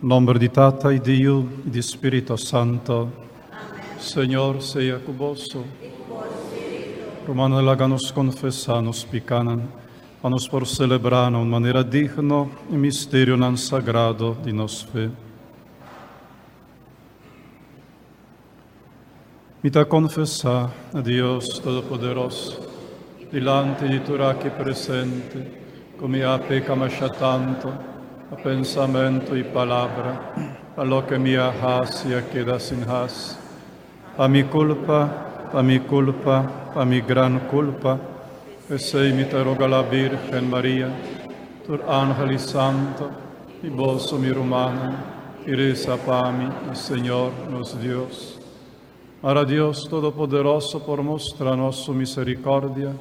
Nombre di Tata e di Dio e di Spirito Santo. Señor sea cuboso. Romano laganos confessanos picanan, a nos por celebrano in maniera digno il misterio non sagrado di nos fe. Mita confessa a Dios Todopoderoso, delante di tu aquí presente, come a pecamos tanto, a pensamento e palavra, a lo que me has y a queda sin has. A mi culpa, a mi gran culpa, e sei mi te roga la Virgen María, tur ángel y santo, y vos mi romana, y reza pa mi, el Señor nos Dios. Ahora Dios Todopoderoso, por mostrarnos su misericordia,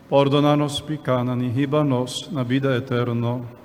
perdónanos picanan y híbanos na vida eterna.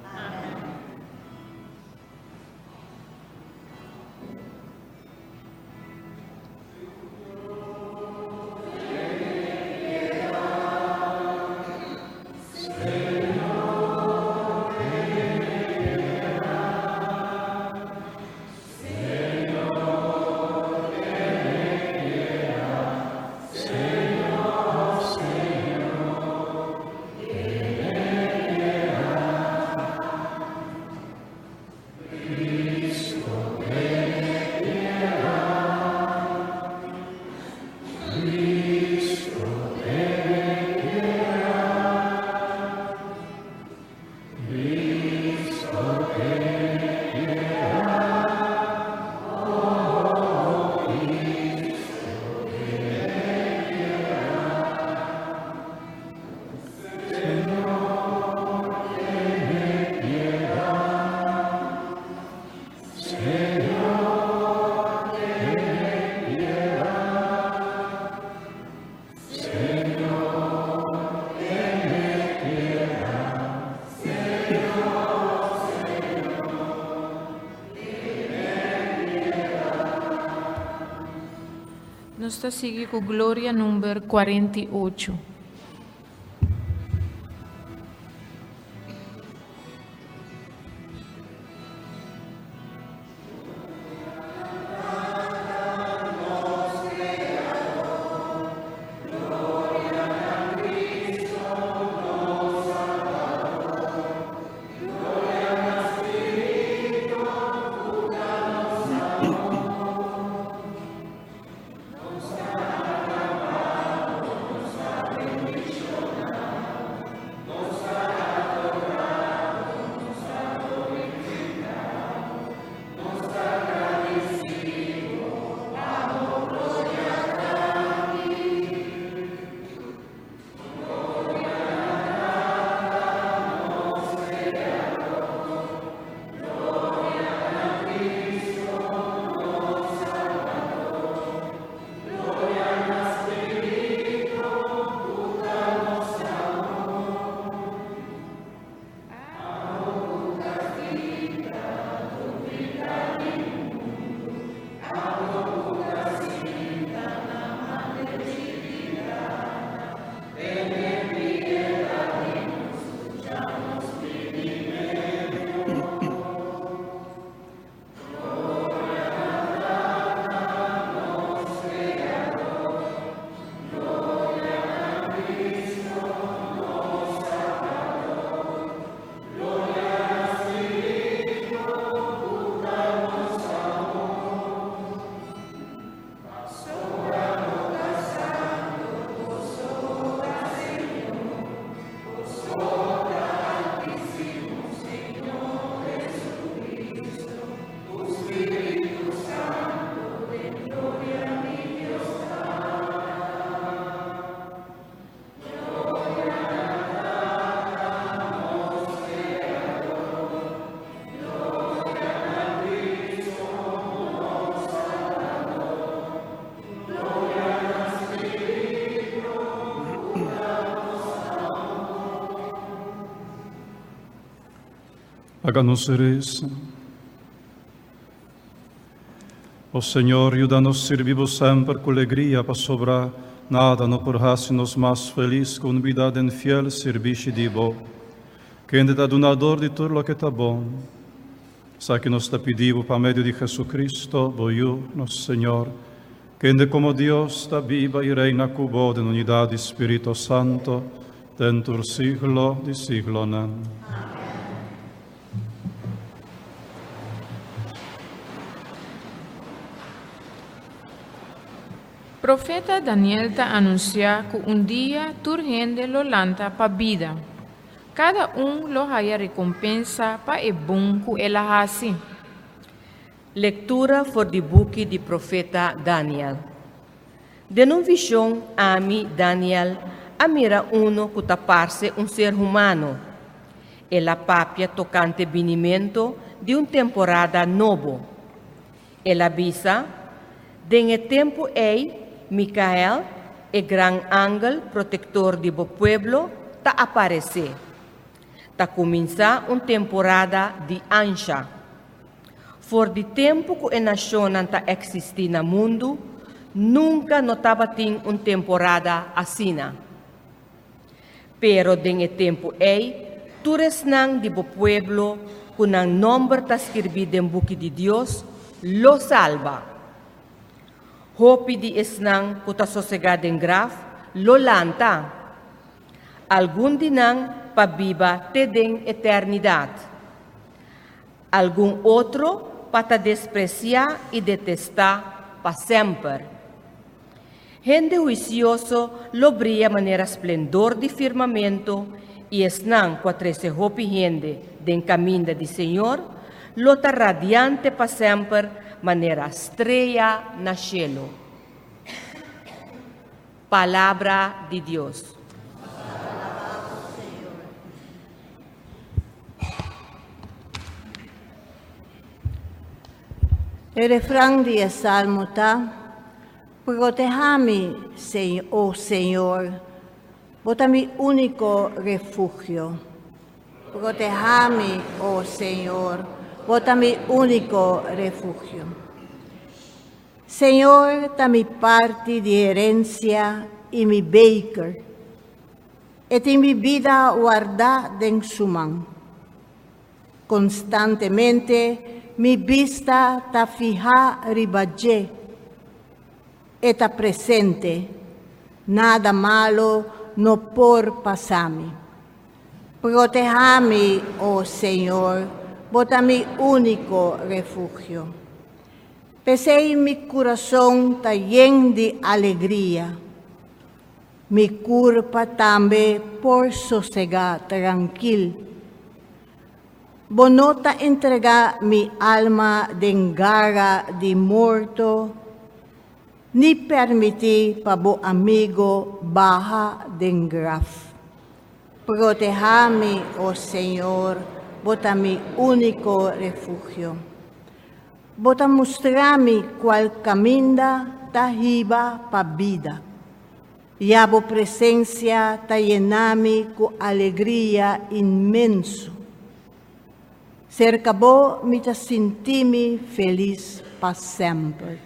Nostra sigue con Gloria number 48. Háganos reza. O Senhor, ajuda-nos a servir sempre com alegria para sobrar nada, não porhasse-nos mais feliz com unidade em fiel serviço de Deus, que é o donador de tudo o que está bom. sa que nos te pedimos por medio de Jesucristo, voyu, nosso Señor, que ende como Dios está viva y reina con vos en unidad de Espíritu Santo, dentro del siglo de siglo. Amén. Profeta Daniel te anuncia que un día tu gente lo lanta pa vida. Cada lo haya recompensa pa e bom que ela hace. Lectura voor de boek de profeta Daniel. De uma visão, Daniel, mira uno que taparse um ser humano. Ela papia tocante vinimento de uma temporada novo. Ela avisa, de tempo Micael, o gran ángel protector de bo pueblo, ta aparecer. Ta começa uma temporada de ancha. For de tempo que a nação ta existir no mundo, nunca notava ter uma temporada assim. Pero de tempo todos nang de bo pueblo, com o nome ta escrito no book de Deus, lo salva. Hopi di isnang kuta sosegado en graf, lo lanta. Algún dinang pabiba te den eternidad. Algún otro para despreciar y detestar para siempre. Gente juicioso lo brilla manera esplendor de firmamento y esnang cuatrece hopi gente den camino de Señor, lo ta radiante para siempre manera estrella na cielo. Palabra de Dios. El refrán de Salmo está: protégame, oh Señor, bota mi único refugio. Protégame, oh Señor, bota mi único refugio. Señor, da mi parte de herencia y mi baker, en mi vida guarda en su mano. Constantemente mi vista ta fija ribaje, está presente, nada malo no por pasarme. Protégame, oh Señor, bota mi único refugio. Pese mi corazón está lleno de alegría. Mi cuerpo también por sosegar tranquilo. Bonota entrega mi alma de garra de muerto, ni permitir para bo amigo baja de graf. Protégame, oh Señor, bota mi único refugio. Bota mostrarme qual caminho ta riba pa vida. E a bo presença ta llename com alegria imenso. Cerca bo me ta sentime feliz pa sempre.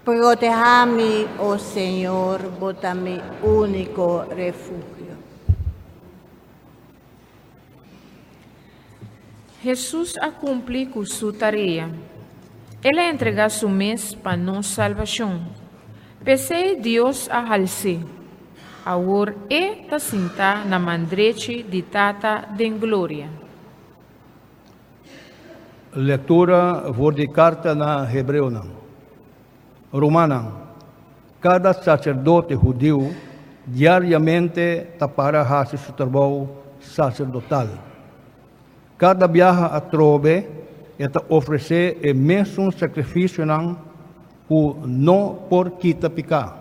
Protégame, oh Senhor, bota mi único refugio. Jesús a cumplir con su tarea. Él entrega su mes para nuestra salvación. Pese Dios a halse. Ahora está sentado na mandreche de tata de glória. Lectura voor de carta na Hebreeën. Romana. Cada sacerdote judío diariamente para fazer seu trabalho sacerdotal. Cada viaja a trove eta oferecer o mesmo sacrifício não por quita picar.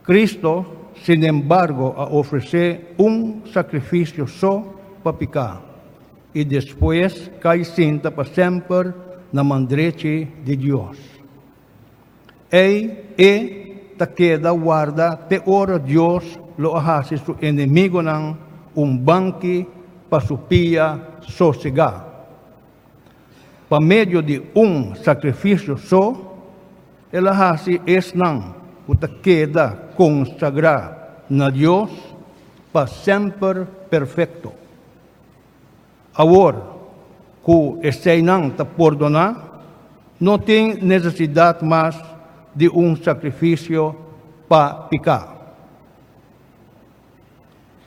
Cristo, sin embargo, a oferecer sacrifício só para picar e depois cai senta para sempre na mandreche de Deus. E ta queda guarda te ora Deus lo hace su inimigo banque para su pia sossegada. Por meio de sacrifício só, ela hace o que queda consagrar na Deus para sempre perfeito. Agora, ku esenang tapordona, no tem necessidade mais de sacrifício para picar.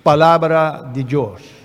Palavra de Deus.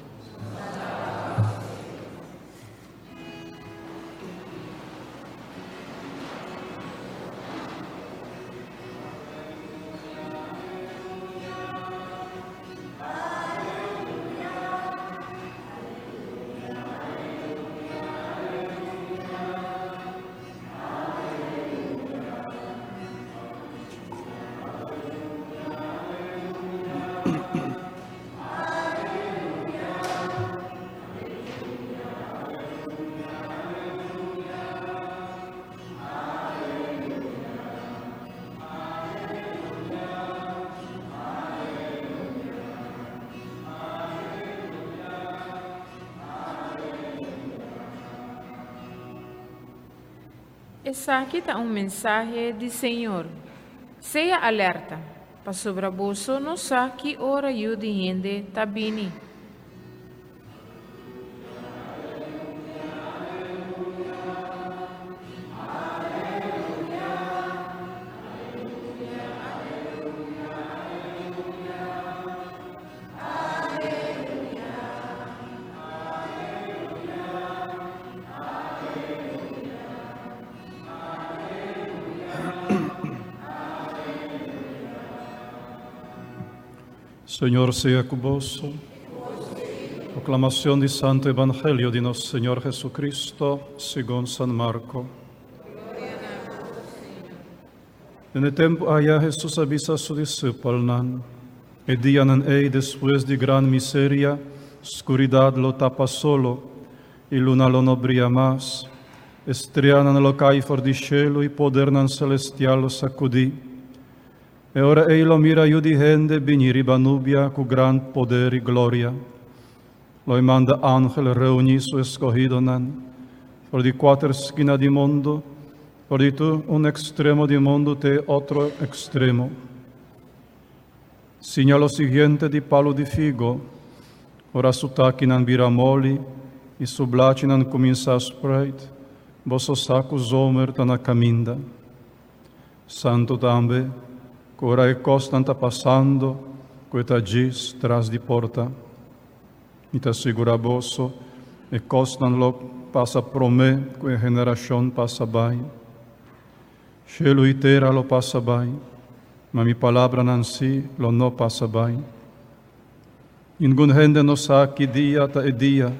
Essa aqui está mensagem do Senhor. Seja alerta, para sobre você não sabe que hora eu de gente está vindo. Señor sea convosco. Proclamación del Santo Evangelio de nuestro Señor Jesucristo según San Marco. En el tiempo allá Jesús avisa a sus discípulos, el día en después de gran miseria, oscuridad lo tapa solo, y luna lo no brilla más, estrella lo cae for di cielo y poder celestial lo sacudí. E ora ei lo mira io di gente venire riba nubia con gran poder y gloria. Lo manda ángel reunir su escogido por di quattro esquinas di mondo, por di tu un extremo di mondo te otro extremo. Signa lo siguiente di palo di figo, ora su tacchi nan vira moli, e su blaci nan comincia a spreit, vosso saco zomer ta na caminda. Santo tambe, ora e costanta passando, queta gis tras di porta. Mi t'assicura bosso, e costan lo passa pro me, que generacion passa bai. Cielo e terra lo passa bai, ma mi palabra nansi lo no passa bai. Ningun gente no sa que dia ta e dia,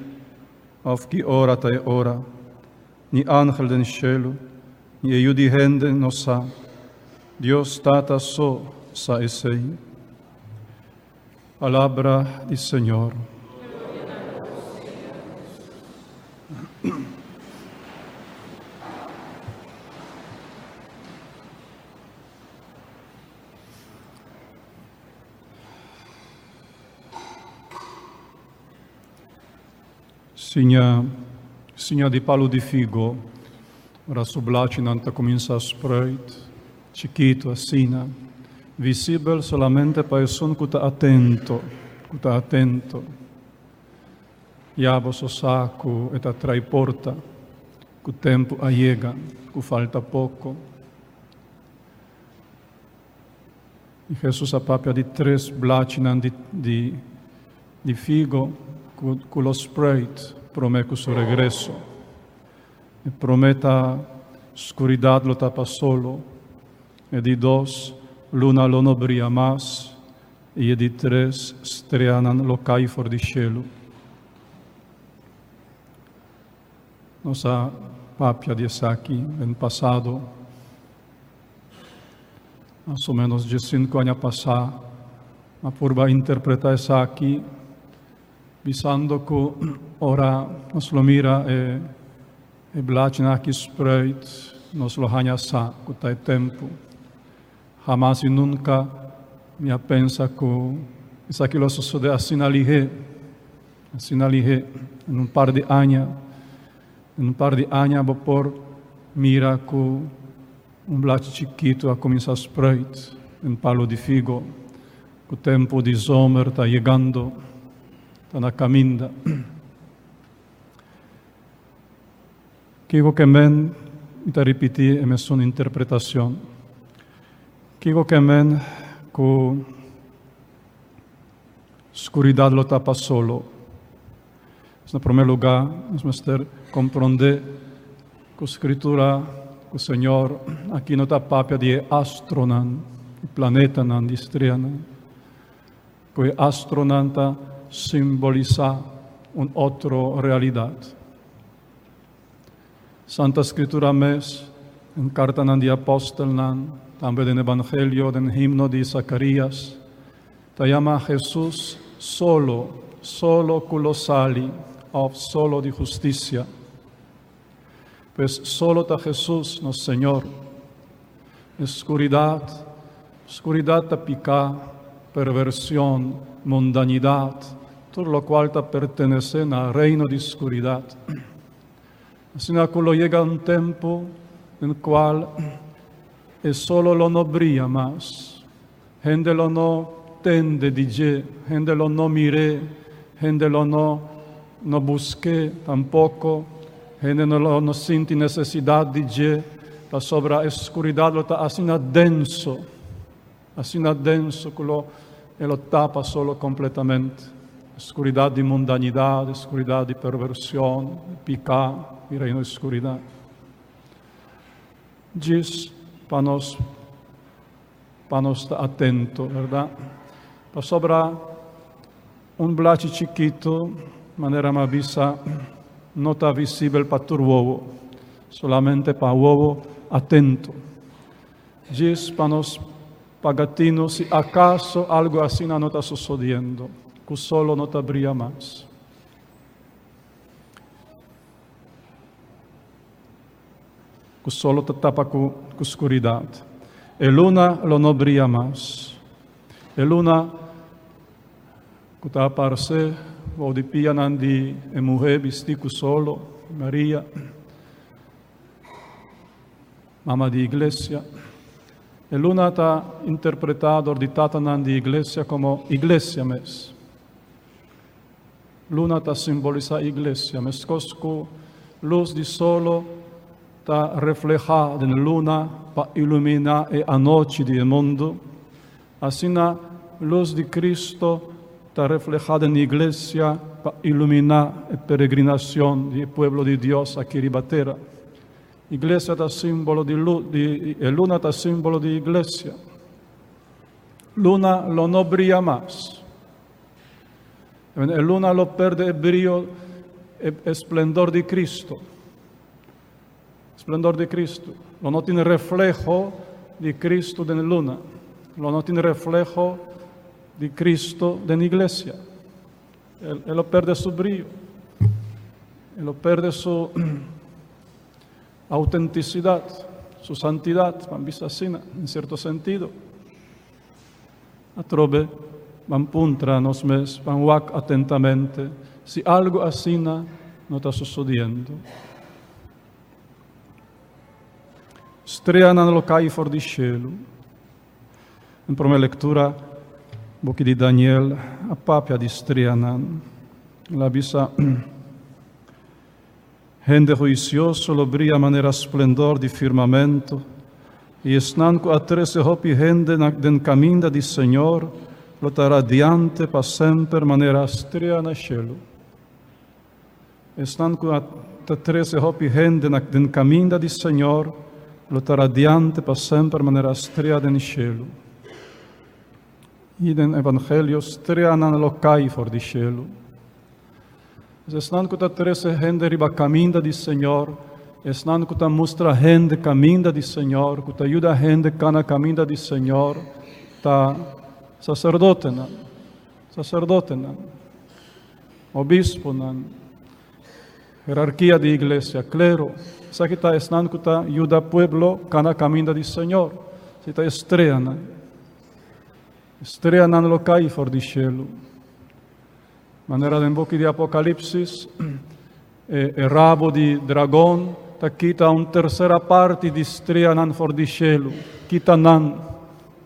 of que ora ta e ora, ni ángel den cielo, ni eu di gente no sa. Dios tata so sa esei. Palabra del Señor. Signa di palo di figo, ora sublaci nanta comincia a spreit, chiquito, assina, visibile solamente para son que está atento. Yabo so saco et atrai porta, que o tempo allega, que falta pouco. E Jesus apapia di 3 blacinan di figo, que lo spreit, promete su regresso. E prometa oscuridad lo tapa solo. E di 2, luna lo no brilla más, e di 3, estrella lo cae for di cielo. Nossa papia de aqui, ano passado, mais ou menos de 5 anos passar, a purba interpretar essa aqui, visando que ora nos lo mira e blacina aqui spreit, nos lo hanya sa, que tá tempo. Jamás e nunca me pensa que isso aqui lo sucede assim ali, em um par de anos. Em um par de anos, vou por mira que blato chiquito a começar a spreit, em palo de figo, que o tempo de zomer está chegando, está na caminda. Kigo que men, ita ripiti e mes una interpretación. Kigo que men, cu oscuridad lo tapa solo. En primer lugar, nos mester comprender que a escritura, que o Senhor, aqui não está papia de astronan, de planeta nan, de estrela nan. Que astronan está simboliza uma outra realidade. Santa Escritura mes, em carta nan de apóstol nan, também no Evangelho, no himno de Zacarias, te llama Jesús solo colosali, of solo de justicia. Pues solo está Jesús, nuestro Señor. Oscuridad está pica, perversión, mundanidad, todo lo cual está perteneciendo al reino de oscuridad. Así que llega un tiempo en el cual es solo lo no brilla más. Gente lo no tende de gente lo no mire, gente lo no busque tampoco, gente no siente necesidad de je, la sobra oscuridad lo está así denso que lo tapa solo completamente. Oscuridad de mundanidad, oscuridad de perversión, de pecado, y reino de oscuridad. Diz para nos estar atento, ¿verdad? Para sobra un blachi chiquito, manera más visa, no está visible para tu huevo, solamente para huevo atento. Diz para nos pagatinos, si acaso algo así no está sucediendo, que solo no te brilla más. Que solo te tapa con oscuridad. El luna lo no brilla más. El luna que te aparece, o de pianan de mujer vestido solo, María, mamá de iglesia. El luna está interpretado, orditata de iglesia como iglesia mes. Luna está simboliza iglesia, mes cosco luz de solo está reflejada en la luna para iluminar a noche del mundo. Así la luz de Cristo está reflejada en la iglesia para iluminar la peregrinación del pueblo de Dios aquí en Ribatera. Iglesia está símbolo de luz, luna está símbolo de iglesia. Luna lo no brilla más. El luna lo pierde el brillo, el esplendor de Cristo. Esplendor de Cristo. Lo no tiene reflejo de Cristo en la luna. Lo no tiene reflejo de Cristo en la iglesia. Él lo pierde su brillo. Él lo pierde su autenticidad, su santidad, en cierto sentido. Atrobe, van puntra nos mes, van wak atentamente, si algo así no está sucediendo. Strijana lo cai for di cielo. In prima lettura, book di Daniel, a papia di Strianan, la visa gente juicioso lo brilla manera esplendor di firmamento, y esnanco a 13 hopi gente den caminda di Señor, lo ta radiante pa sempre manera striana cielo. Esnanco a 13 hopi gente den caminda di Señor, lo ta radiante pa sempre manera striana in cielo. Iden evangelio strianan lo cai for di cielo. Esnan que ta 13 gente riba caminda di Señor, esnan que ta mostra gente caminda di Señor, que ta ayuda gente cana caminda di Señor, ta sacerdote nan, obispo nan, jerarquía de iglesia, clero, sa que ta esnan que ta ayuda pueblo cana caminda di Señor, si ta estrella nan lo cai for di cielo. Manera de invochi di Apocalipsis, il rabo di dragón, ta quita un tercera parte di strianan for di cielo, quita nan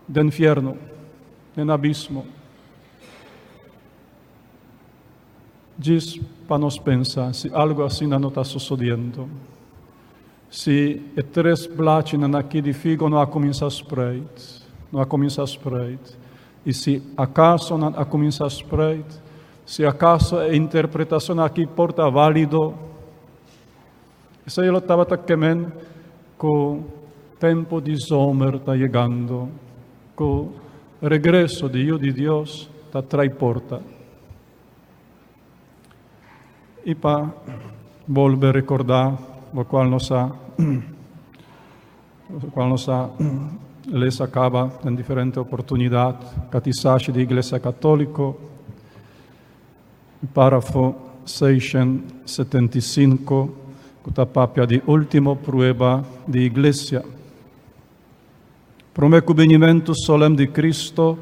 del infierno, del abismo. Diz para nos pensar si algo así no está sucediendo. se é três platinam aqui de figo não há começado a espreita, e se acaso não há começado a espreita, se acaso a interpretação aqui porta válido, isso aí eu estava também com o tempo de zomer está chegando, com o regresso de Deus está atrás porta. E para volver a recordar o qual nos les acaba em diferentes oportunidades, catecismo da Igreja Católica, parágrafo 675, que é papia de última prueba de Igreja. Pro convenimento solene de Cristo,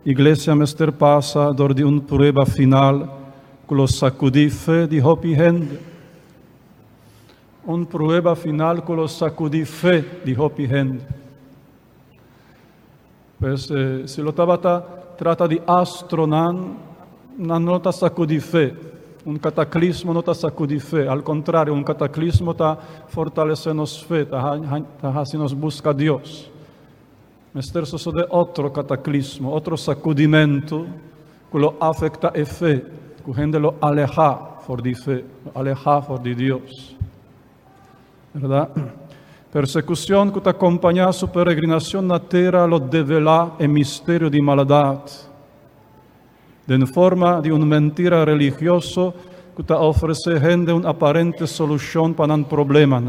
Iglesia mester passa dor de prueba final, con lo sacudife di hopi hende. Prueba final con lo sacudife di hopi hende. Pues, se lo trata di astronan, non nota sacudife. Un cataclismo non ta sacudife. Al contrario, un cataclismo ta fortalecenos fe, ta si nos busca Dios. Mester so de otro cataclismo, otro sacudimento, que lo afecta e fe. Que gente lo aleja por de fe, lo aleja por de Dios. ¿Verdad? Persecución que te acompaña a su peregrinación na terra lo devela el misterio de maldad. De forma de una mentira religioso que te ofrece gente una aparente solución para un problema.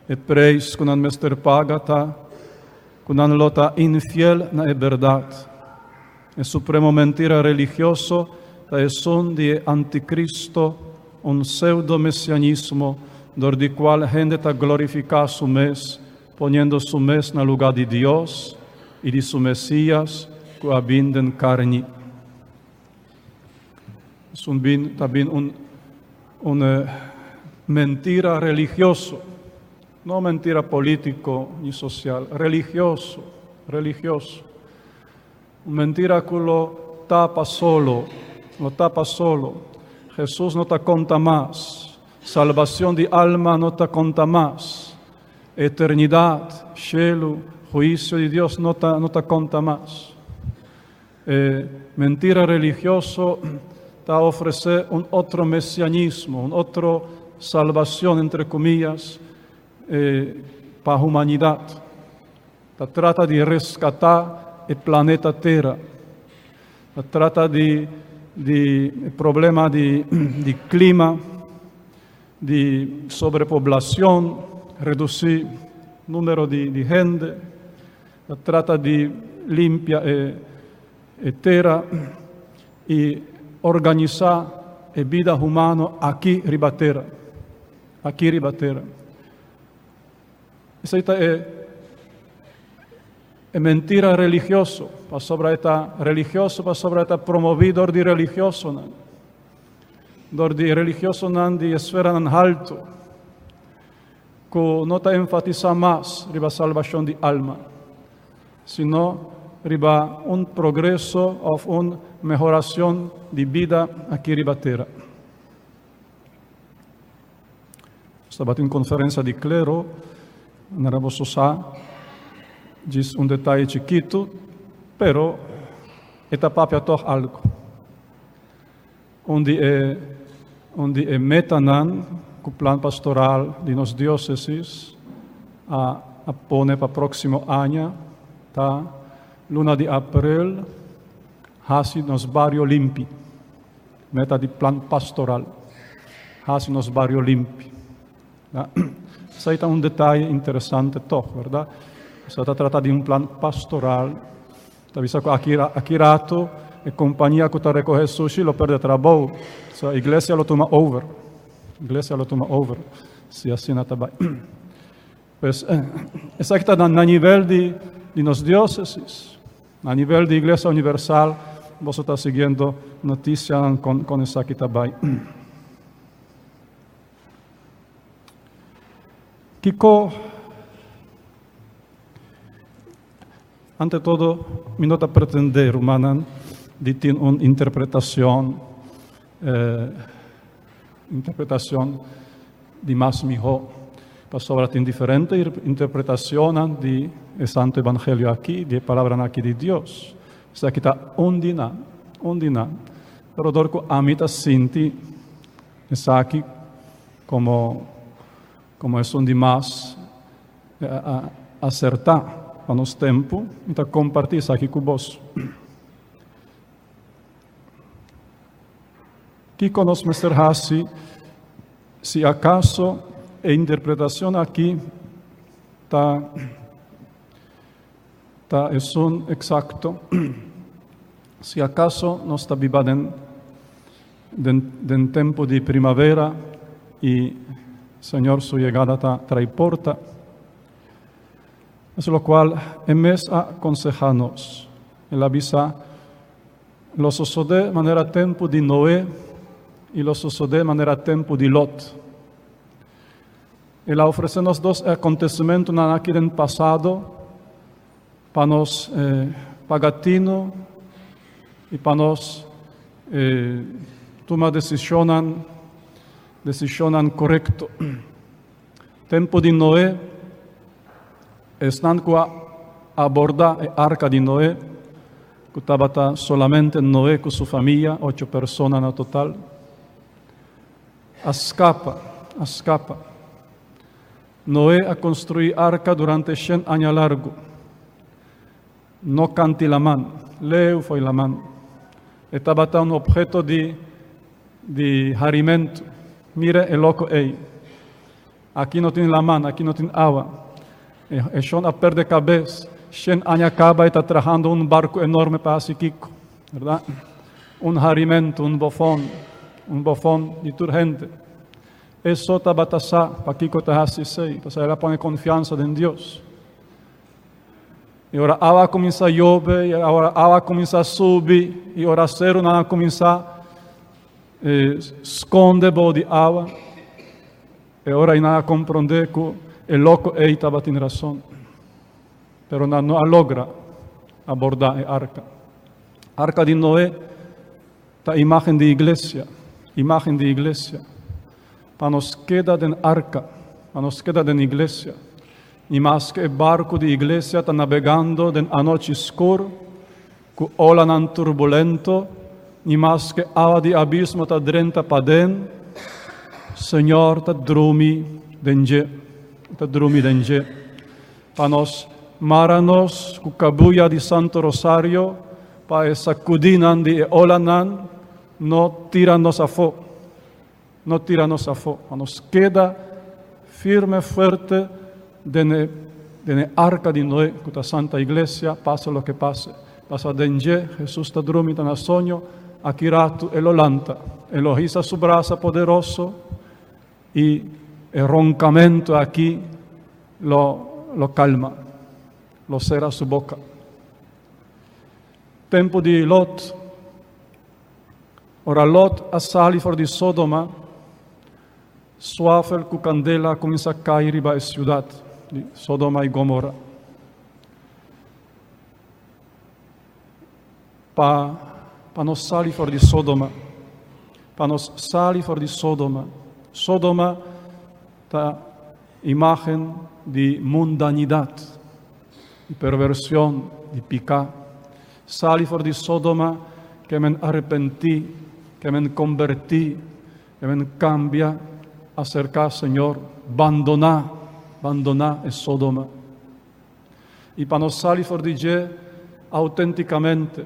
E preis con un mester pagata, con un lota infiel na verdad. El supremo mentira religioso es un de anticristo, un pseudo-mesianismo, donde cual gente ta glorifica su mes, poniendo su mes en el lugar de Dios y de su Mesías, que habita en carne. Es también un mentira religioso, no mentira político ni social, religioso. Mentira que lo tapa solo. Jesús no te conta más. Salvación de alma no te conta más. Eternidad, cielo, juicio de Dios no te conta más. Mentira religioso te ofrece un otro mesianismo, un otro salvación, entre comillas, para la humanidad. Te trata de rescatar el planeta Tierra. Trata de problema de clima, de sobrepoblación, reducir el número de gente. Trata de limpiar tierra y organizar la vida humana aquí ribatera. Esa es mentira religioso, para sobre esta promovidor de religioso, de religioso de esfera en alto, que no te enfatiza más riba salvación de alma, sino riba un progreso o una mejoración de vida aquí ribatera. Estaba en conferencia de clero, en Rabososá, diz un detalle chiquito, pero esta papia toch algo. Onde é metanan, o plan pastoral de nos diócesis, a pone para próximo ano, tá? Luna de abril, hasi nos barrio limpi. Meta de plan pastoral, hasi nos barrio limpi. Tá? Isso aí tá um detalhe interessante toch, verdade? Se trata de un plan pastoral. Avisa aqui rato, a companhia que recoge sushi lo perde trabajo. A iglesia lo toma over. Se assim não está bem. Pues, essa que está a nível de nos dióceses, a nível de igreja universal, você está seguindo notícia com essa que está bem. Kiko, ante todo, mi nota pretender, humana, de ter uma interpretação di mas miho. Pastora tem diferente interpretação de Santo Evangelho aqui, de palavra aqui de Deus. Isso aqui está ondina. Pero dorco a mim está sinti, isso aqui como é de mais acertar para nos tempo, então compartilhar isso aqui com vós. Que conosco Mr. Hassi, se acaso a interpretação aqui está exacto, se acaso nós está vivendo den tempo de primavera e Senhor sua chegada está trai porta, es lo cual en mes aconsejanos el avisa lo sucede manera tempo de Noé y lo sucede manera tempo de Lot. Ele oferece-nos dois acontecimentos naquele ano passado para nós pagatino e para nós tomar decisão correta. Tempo de Noé, estão a abordar a arca de Noé, que estava solamente Noé com sua família, 8 pessoas no total. Escapa. Noé a construir arca durante 100 anos largo. No canti la mano, leu foi la mano. Estava um objeto de harimento. Mire el loco ei. Aqui não tem la mano, aqui não tem água. E Sean a perder cabeça. 100 anos acaba e está trajando barco enorme para Siquico, verdade? Harimento, bofón de turgente. Eso está batasá, para Kiko está así, pues ela pone confianza en Dios. E ora água começa a llover, e agora água começa a subir, e ora cero nada começa esconde bo de água. E ora nada compreender que el loco estava tem razão. Pero não logra abordar a arca. Arca de Noé está imagen de iglesia. Para nos queda den arca, para nos queda den iglesia. E mais que o barco de iglesia está navegando den a noite escura, com ola nan turbulento, e mais que água de abismo está drenta para dentro, Senhor está drumi denje. Para nos maranos com cabuya de Santo Rosario, para sacudinan de olanan, no tiranos a fogo. Nos queda firme, fuerte, de arca de Noé, que la Santa Iglesia, pase lo que pase. Pasa denje, Jesús está dormindo na sonho, aqui rato, ele lanta, ele risa su braço poderoso, e el roncamento aqui lo calma, lo cera su boca. Tempo de Lot, ora Lot a sali for di Sodoma, suave cu candela comincia a cair ba ciudad de Sodoma e Gomorra. Pa nos sali for di Sodoma, Sodoma ta imagen de mundanidade, de perversión, de pecado. Sali for di Sodoma que me arrepentí, que me convertí, que me cambia, acercar, Señor, abandonar el Sodoma. Y para nos salir for di auténticamente,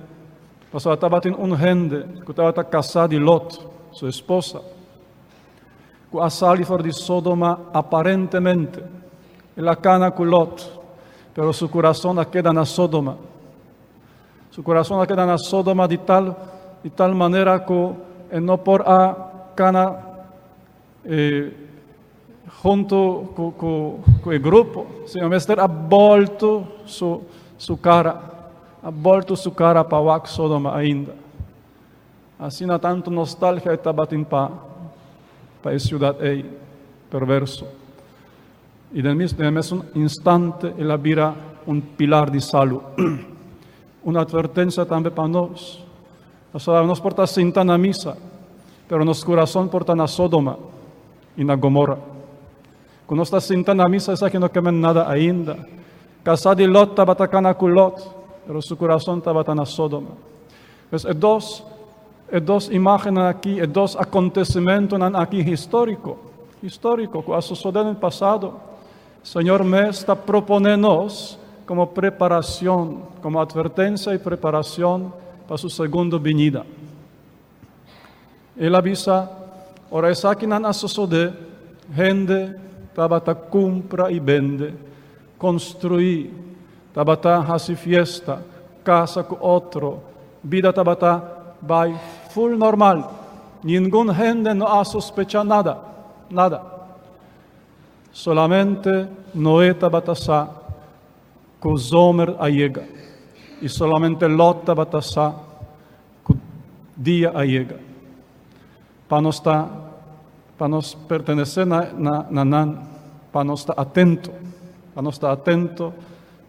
pasó estaba teniendo gente que estaba casada de Lot, su esposa, que a salir for di Sodoma aparentemente, en la cana con Lot, pero su corazón queda en Sodoma. Su corazón queda en Sodoma de tal manera que no por a cana junto con el grupo, sino Mester ha volto su cara para o Sodoma ainda. Assim não tanto nostalgia está batendo para a cidade perverso. E no mesmo instante ele vira pilar de salud. Uma advertência também para nós. Nós porta sentar na missa, pero nosso coração porta na Sodoma e na Gomorra. Kung está sinta na misa sa akin no kemen nada ainda. Casa de Lot tabatakana ku Lot, pero su corazón tabata na Sodoma. Pues dos imágenes aqui, dos acontecimentos aqui histórico, que ha sucedido no passado. O Senhor me está propondo-nos como preparação, como advertência e preparação para sua segunda vinda. Ele avisa, ora essa aqui não sucede, gente tabata compra e vende, construir, tabata hace fiesta, casa com outro, vida tabata vai full normal. Ningún gente no ha sospechado nada. Solamente Noé tabatasa que Zomer llega. Y solamente Lot tabatasa que día llega. Para nos pertenecer para nos estar atento,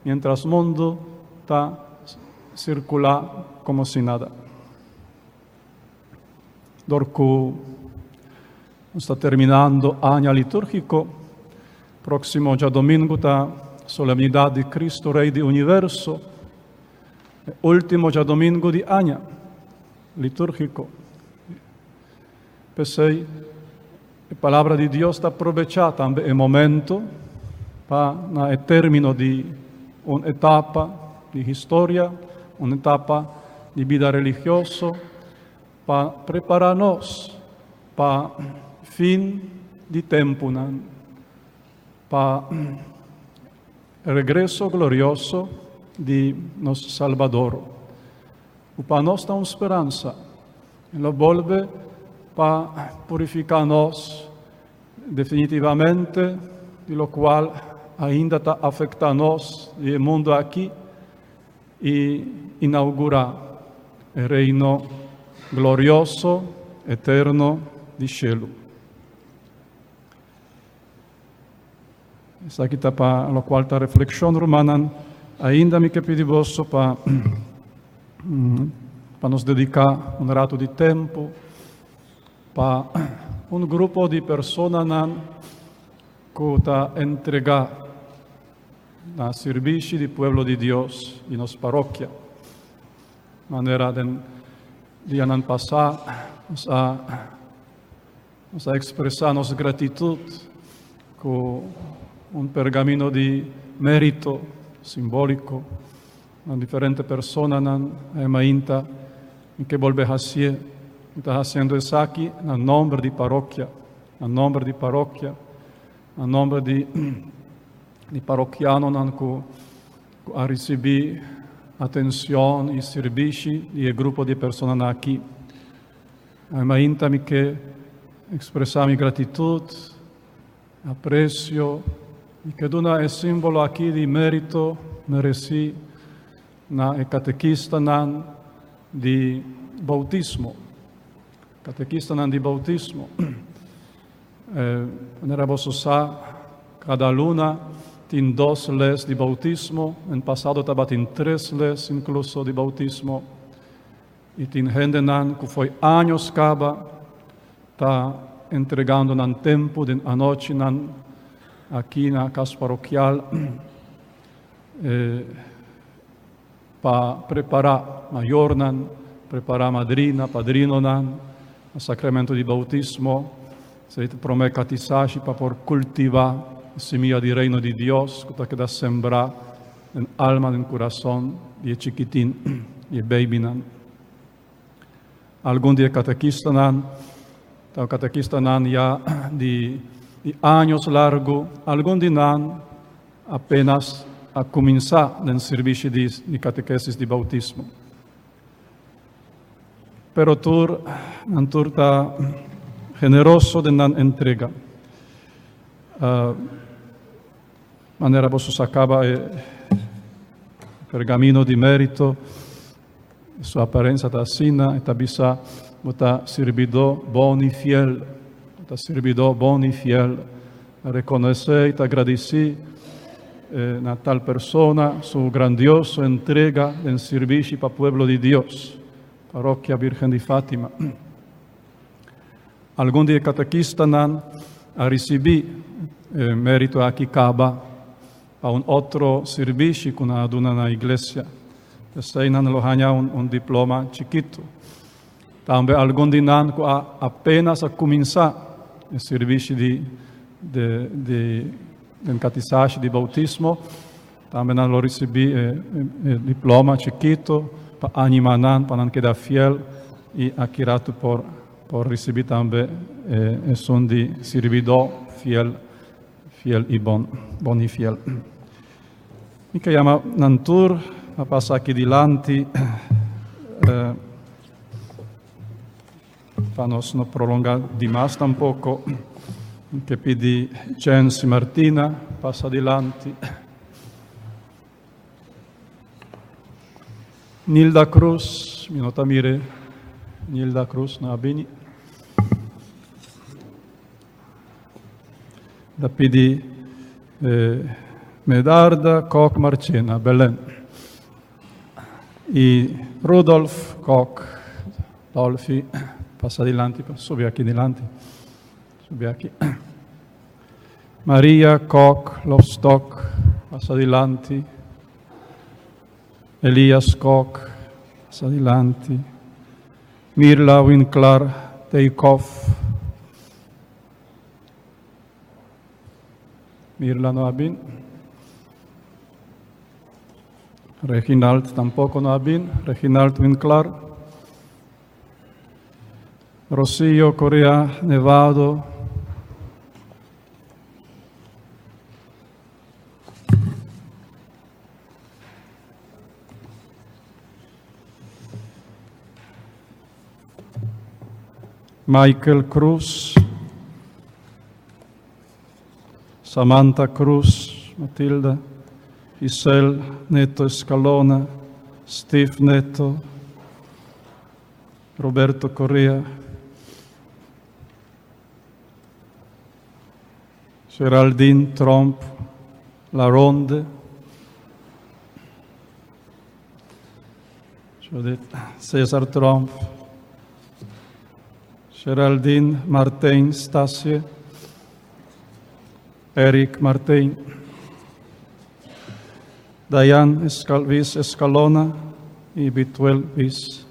mientras el mundo está circular como si nada. Dorku está terminando año litúrgico. Próximo ya domingo está solemnidad de Cristo Rey del Universo. Último ya domingo de año litúrgico. Pensei, la palabra de Dios está aprovechada también el momento para el término de una etapa de historia, una etapa de vida religiosa, para prepararnos para fin de tiempo, para el regreso glorioso de nuestro Salvador. Y para nuestra esperanza, Él vuelve para purificarnos definitivamente, de lo cual ainda está afectando-nos el mundo aquí y inaugura el reino glorioso, eterno de cielo. Esta aqui está para a quarta reflexão romana. Ainda me que pedir vosso para nos dedicar rato de tempo para grupo de pessoas que está entregar na serviço do pueblo de Deus e nos paróquia. Maneira de ano passado nos a expressar nossa gratitude com pergamino de mérito simbólico a diferentes pessoas na Mainta que volve a fazer. Está fazendo isso aqui no nome de paróquia, no nome de paroquiano que a receber atenção e serviço e grupo de pessoas aqui. A Mainta me que expressar minha gratitude, aprecio, e que duna é símbolo aqui de mérito mereci na catequista de bautismo. Catequista de bautismo. Maneira vos usar, cada luna tem 2 leis de bautismo, no passado estava tem 3 leis incluso de bautismo, e tem gente que foi anos caba, está entregando no tempo de a noite aqui na casa paroquial para preparar maior, preparar madrina, padrino, o sacramento de bautismo, se promete catizagem para por cultivar a semilla do reino de Deus, que está queda sembrar na alma, no coração de chiquitín, de baby. Algum dia catequista já de anos largo, algum dia apenas a começar no serviço de catequesis de bautismo. Pero tur está generoso de entrega. Maneira vos acaba pergamino de mérito, sua aparência está assim, está bisa, está servidor bom e fiel, está servidor bom e fiel. Reconhecer e agradecer na tal persona sua grandiosa entrega em serviço para o povo de Deus. Paróquia Virgem de Fátima. Algum dia catequista a receber merito aqui acaba a um outro serviço que na aduna na igreja. Essa não lo hanya diploma chiquito. Também algum dinan que apenas a começar o serviço de catecismo, de bautismo, também não lo recebi diploma chiquito para animar, para não quedar fiel e akirato por receber também som de servidor fiel e bom e fiel. Mi chiama Nantur a passar aqui diante para nós não prolongar demais tampouco, que pedi Jens e Martina passa adiante. Nilda Cruz, minota mire, Nilda Cruz na abini. Da pedi Medarda Koch Marcena, Belém. E Rudolf Koch, Dolfi, passa adiante, subi aqui adiante. Subi aqui. Maria Koch Lostock, passa adiante. Elias Koch, passa adiante. Mirla Winkler Teikov. Mirla no abin. Reginald tampoco no abin. Reginald Winkler. Rosillo Correa Nevado. Michael Cruz, Samantha Cruz, Matilda, Isel Neto Escalona, Steve Neto, Roberto Correa, Geraldine Trump, La Ronde, César Trump, Geraldine Martin Stasie, Eric Martin, Diane Escalvis Escalona e Bituel Bis.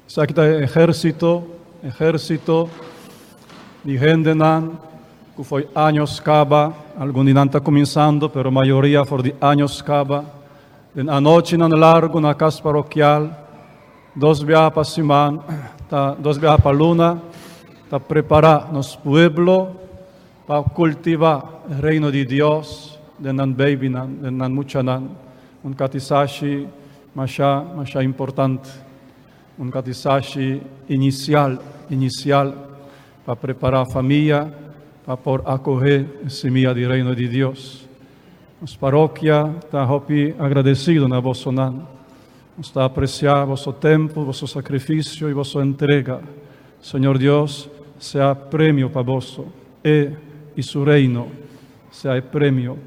Isso aqui está exército de gente que foi anos caba, alguns não está começando, mas a maioria foi de anos caba. A noite não largo na casa paroquial, 2 viagens para semana, 2 viagens para luna, para preparar nosso povo para cultivar o reino de Deus, de nan baby, de nan mucha nan. Catecismo mais importante, catecismo inicial para preparar a família, para por acolher a semilla do reino de Deus. Nos paróquia está agradecido na vosso nome. Está a apreciar vosso tempo, vosso sacrifício e vossa entrega. Senhor Deus, seja prêmio para vosso e seu reino, seja prêmio.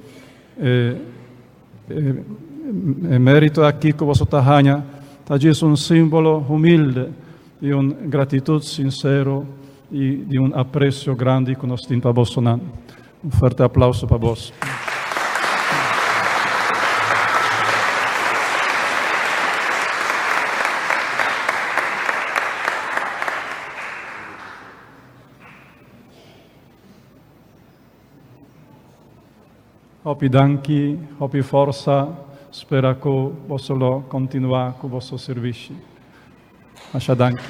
Mérito aqui que vosso tahanha, está diz símbolo humilde de gratitude sincero e de apreço grande que nós temos para vosso nome. Forte aplauso para vós. Hopi danki, hopi força, espero que você continuar com o vosso serviço. Asha danki.